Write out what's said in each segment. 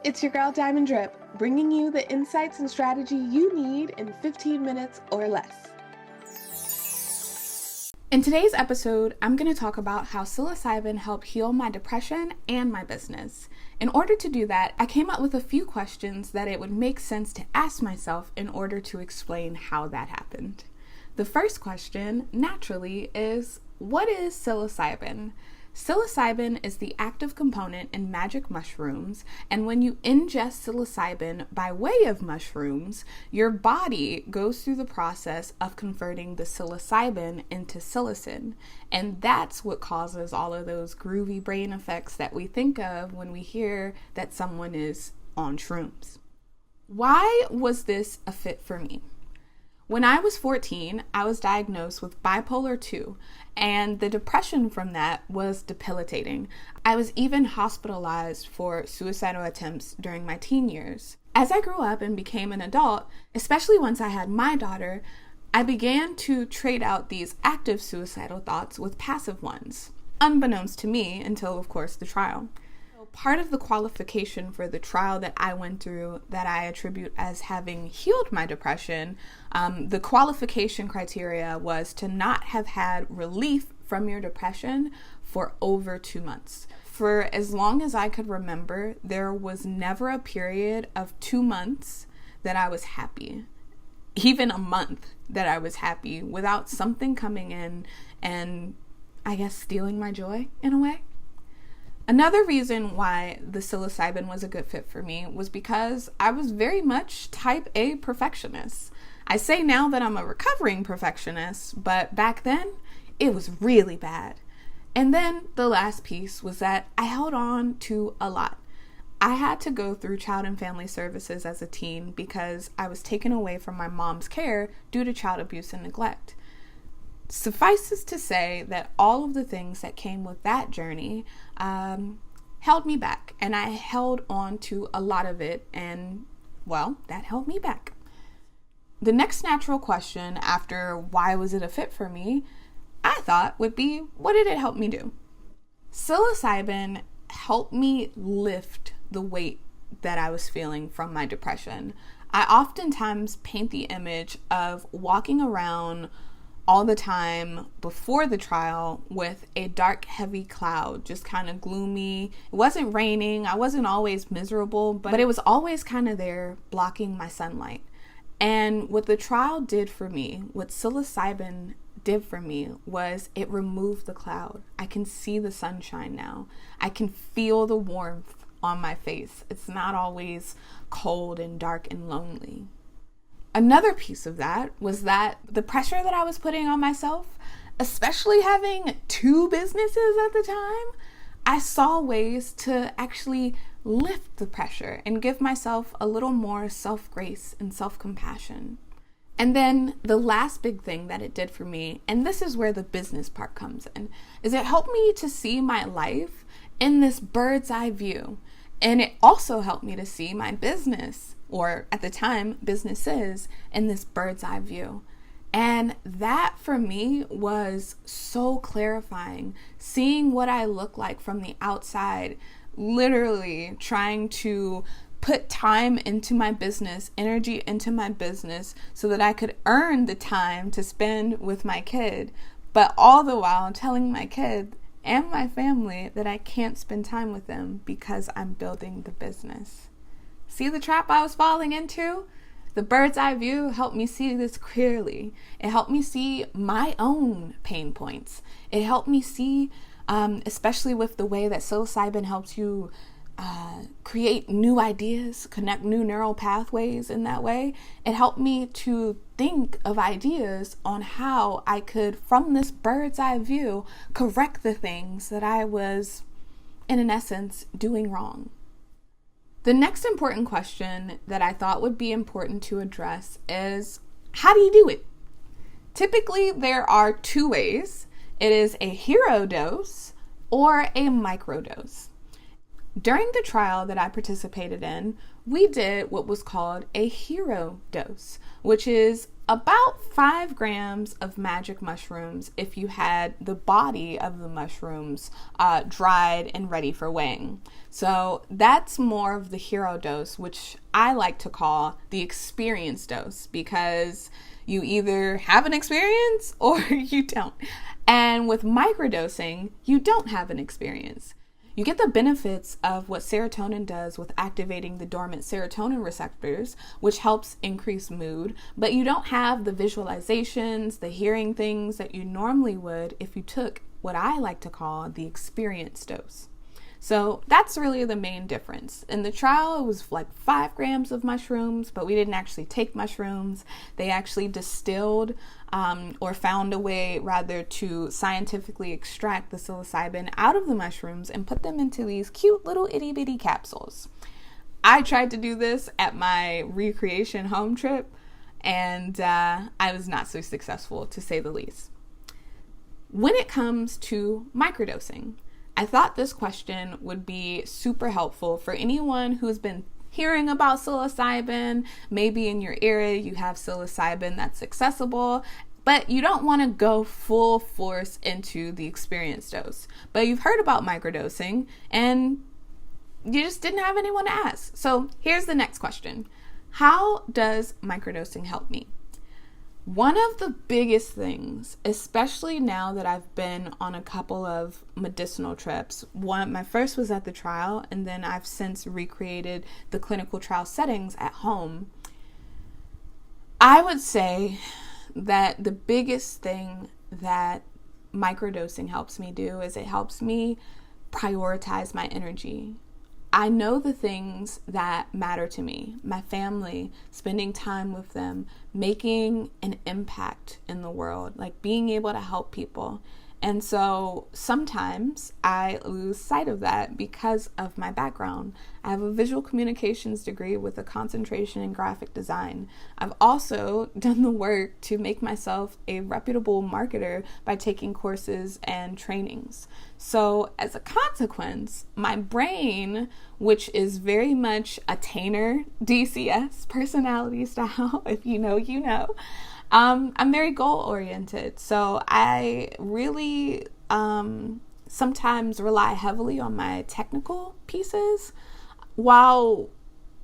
It's your girl Diamond Drip, bringing you the insights and strategy you need in 15 minutes or less. In today's episode, I'm going to talk about how psilocybin helped heal my depression and my business. In order to do that, I came up with a few questions that it would make sense to ask myself in order to explain how that happened. The first question, naturally, is what is psilocybin? Psilocybin is the active component in magic mushrooms, and when you ingest psilocybin by way of mushrooms, your body goes through the process of converting the psilocybin into psilocin, and that's what causes all of those groovy brain effects that we think of when we hear that someone is on shrooms. Why was this a fit for me? When I was 14, I was diagnosed with bipolar 2, and the depression from that was debilitating. I was even hospitalized for suicidal attempts during my teen years. As I grew up and became an adult, especially once I had my daughter, I began to trade out these active suicidal thoughts with passive ones, unbeknownst to me until, of course, the trial. Part of the qualification for the trial that I went through that I attribute as having healed my depression, the qualification criteria was to not have had relief from your depression for over 2 months. For as long as I could remember, there was never a period of 2 months that I was happy, even a month that I was happy without something coming in and I guess stealing my joy in a way. Another reason why the psilocybin was a good fit for me was because I was very much type A perfectionist. I say now that I'm a recovering perfectionist, but back then it was really bad. And then the last piece was that I held on to a lot. I had to go through child and family services as a teen because I was taken away from my mom's care due to child abuse and neglect. Suffices to say that all of the things that came with that journey held me back, and I held on to a lot of it, and well, that held me back. The next natural question after why was it a fit for me, I thought would be, what did it help me do? Psilocybin helped me lift the weight that I was feeling from my depression. I oftentimes paint the image of walking around all the time before the trial with a dark, heavy cloud, just kind of gloomy. It wasn't raining. I wasn't always miserable, but it was always kind of there blocking my sunlight. And what the trial did for me, what psilocybin did for me, was it removed the cloud. I can see the sunshine now. I can feel the warmth on my face. It's not always cold and dark and lonely. Another piece of that was that the pressure that I was putting on myself, especially having 2 businesses at the time, I saw ways to actually lift the pressure and give myself a little more self-grace and self-compassion. And then the last big thing that it did for me, and this is where the business part comes in, is it helped me to see my life in this bird's eye view. And it also helped me to see my business, or at the time, businesses, in this bird's eye view. And that for me was so clarifying, seeing what I look like from the outside, literally trying to put time into my business, energy into my business, so that I could earn the time to spend with my kid, but all the while telling my kid and my family that I can't spend time with them because I'm building the business. See the trap I was falling into? The bird's eye view helped me see this clearly. It helped me see my own pain points. It helped me see, especially with the way that psilocybin helps you create new ideas, connect new neural pathways in that way. It helped me to think of ideas on how I could, from this bird's eye view, correct the things that I was, in essence, doing wrong. The next important question that I thought would be important to address is, how do you do it? Typically, there are 2 ways. It is a hero dose or a microdose. During the trial that I participated in, we did what was called a hero dose, which is About 5 grams of magic mushrooms if you had the body of the mushrooms dried and ready for weighing. So that's more of the hero dose, which I like to call the experience dose, because you either have an experience or you don't. And with microdosing, you don't have an experience. You get the benefits of what serotonin does with activating the dormant serotonin receptors, which helps increase mood, but you don't have the visualizations, the hearing things that you normally would if you took what I like to call the experience dose. So that's really the main difference. In the trial, it was like 5 grams of mushrooms, but we didn't actually take mushrooms. They actually distilled or found a way rather to scientifically extract the psilocybin out of the mushrooms and put them into these cute little itty bitty capsules. I tried to do this at my recreation home trip, and I was not so successful, to say the least. When it comes to microdosing, I thought this question would be super helpful for anyone who's been hearing about psilocybin. Maybe in your area you have psilocybin that's accessible, but you don't want to go full force into the experience dose. But you've heard about microdosing and you just didn't have anyone to ask. So here's the next question. How does microdosing help me? One of the biggest things, especially now that I've been on a couple of medicinal trips, my first was at the trial, and then I've since recreated the clinical trial settings at home. I would say that the biggest thing that microdosing helps me do is it helps me prioritize my energy. I know the things that matter to me, my family, spending time with them, making an impact in the world, like being able to help people. And so sometimes I lose sight of that because of my background. I have a visual communications degree with a concentration in graphic design. I've also done the work to make myself a reputable marketer by taking courses and trainings. So as a consequence, my brain, which is very much a Tainer DCS personality style, if you know, you know, I'm very goal oriented. So I really sometimes rely heavily on my technical pieces while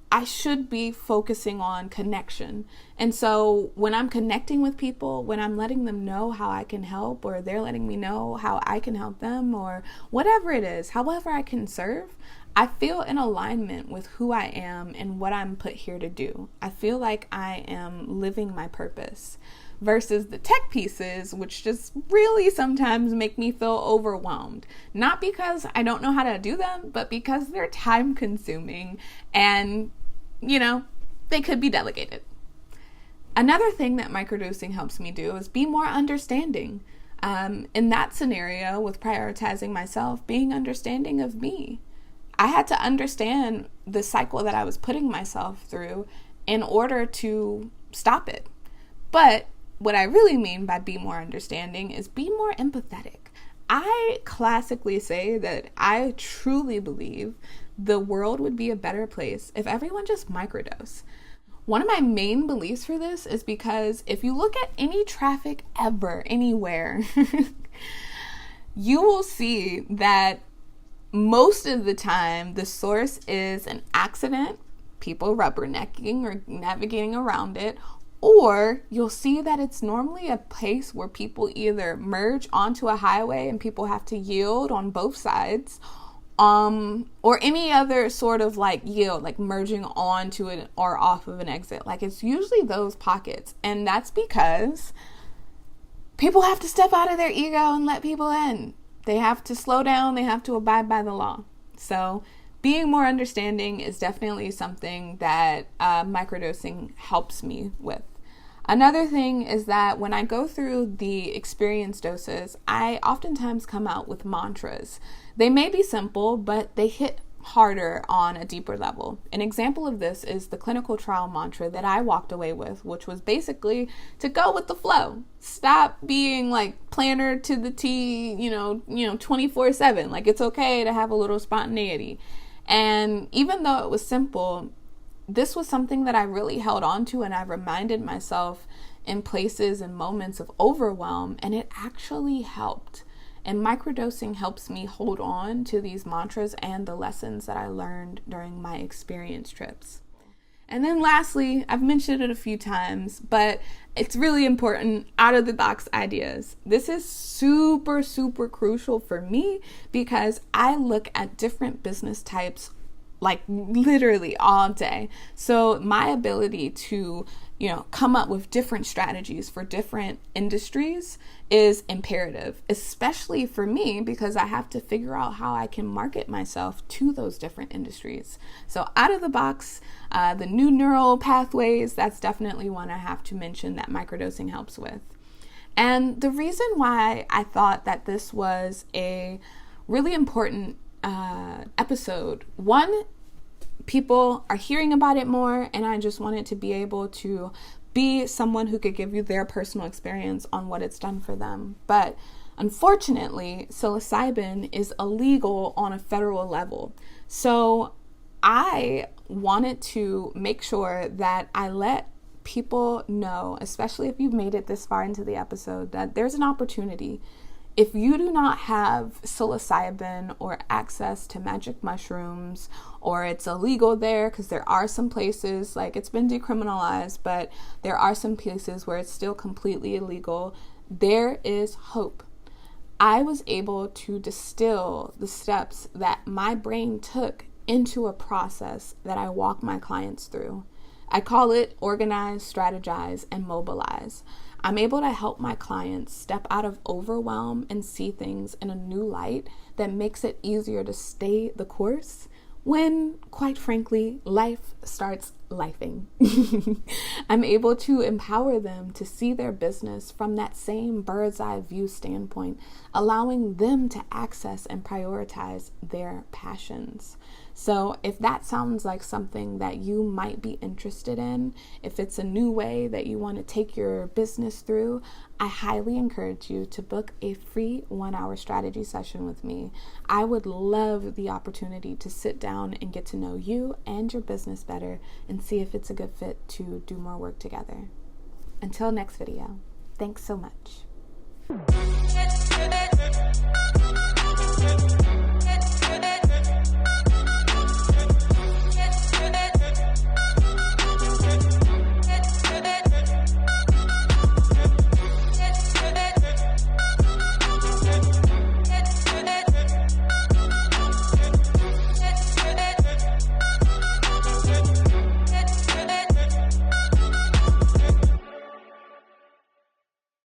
I should be focusing on connection. And so when I'm connecting with people, when I'm letting them know how I can help, or they're letting me know how I can help them, or whatever it is, however I can serve, I feel in alignment with who I am and what I'm put here to do. I feel like I am living my purpose versus the tech pieces, which just really sometimes make me feel overwhelmed. Not because I don't know how to do them, but because they're time consuming and, you know, they could be delegated. Another thing that microdosing helps me do is be more understanding. In that scenario, with prioritizing myself, being understanding of me. I had to understand the cycle that I was putting myself through in order to stop it. But what I really mean by be more understanding is be more empathetic. I classically say that I truly believe the world would be a better place if everyone just microdose. One of my main beliefs for this is because if you look at any traffic ever, anywhere, you will see that most of the time the source is an accident, people rubbernecking or navigating around it, or you'll see that it's normally a place where people either merge onto a highway and people have to yield on both sides, or any other sort of like yield, like merging onto it or off of an exit. Like it's usually those pockets. And that's because people have to step out of their ego and let people in. They have to slow down. They have to abide by the law. So being more understanding is definitely something that microdosing helps me with. Another thing is that when I go through the experience doses, I oftentimes come out with mantras. They may be simple, but they hit harder on a deeper level. An example of this is the clinical trial mantra that I walked away with, which was basically to go with the flow. Stop being like planner to the T, 24/7. Like it's okay to have a little spontaneity. And even though it was simple, this was something that I really held on to, and I reminded myself in places and moments of overwhelm, and it actually helped. And microdosing helps me hold on to these mantras and the lessons that I learned during my experience trips. And then lastly, I've mentioned it a few times, but it's really important, out of the box ideas. This is super, super crucial for me because I look at different business types like literally all day. So my ability to, come up with different strategies for different industries is imperative, especially for me because I have to figure out how I can market myself to those different industries. So out of the box, the new neural pathways, that's definitely one I have to mention that microdosing helps with. And the reason why I thought that this was a really important episode, one, people are hearing about it more, and I just wanted to be able to be someone who could give you their personal experience on what it's done for them. But unfortunately, psilocybin is illegal on a federal level. So I wanted to make sure that I let people know, especially if you've made it this far into the episode, that there's an opportunity. If you do not have psilocybin or access to magic mushrooms, or it's illegal there, because there are some places, like it's been decriminalized, but there are some places where it's still completely illegal, there is hope. I was able to distill the steps that my brain took into a process that I walk my clients through. I call it organize, strategize, and mobilize. I'm able to help my clients step out of overwhelm and see things in a new light that makes it easier to stay the course when, quite frankly, life starts lifing. I'm able to empower them to see their business from that same bird's eye view standpoint, allowing them to access and prioritize their passions. So if that sounds like something that you might be interested in, if it's a new way that you want to take your business through, I highly encourage you to book a free 1-hour strategy session with me. I would love the opportunity to sit down and get to know you and your business better and see if it's a good fit to do more work together. Until next video, thanks so much.